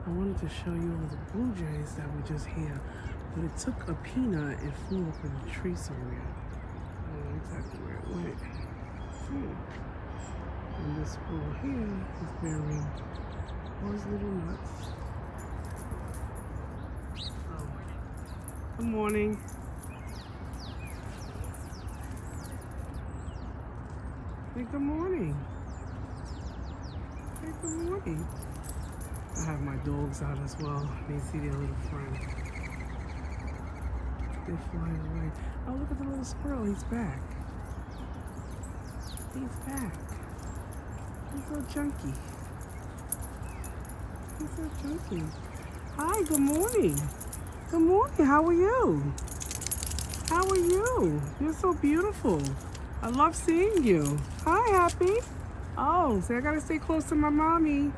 I wanted to show you all the blue jays that were just here, but it took a peanut and flew up in a tree somewhere. I don't know exactly where it went. And this squirrel here is bearing all his little nuts. Oh. Good morning. Hey, good morning. Hey, good morning. I have my dogs out as well. They see their little friend. They're flying away. Oh, look at the little squirrel. He's back. He's back. He's so chunky. He's so chunky. Hi, good morning. Good morning. How are you? How are you? You're so beautiful. I love seeing you. Hi, Happy. Oh, so I gotta stay close to my mommy.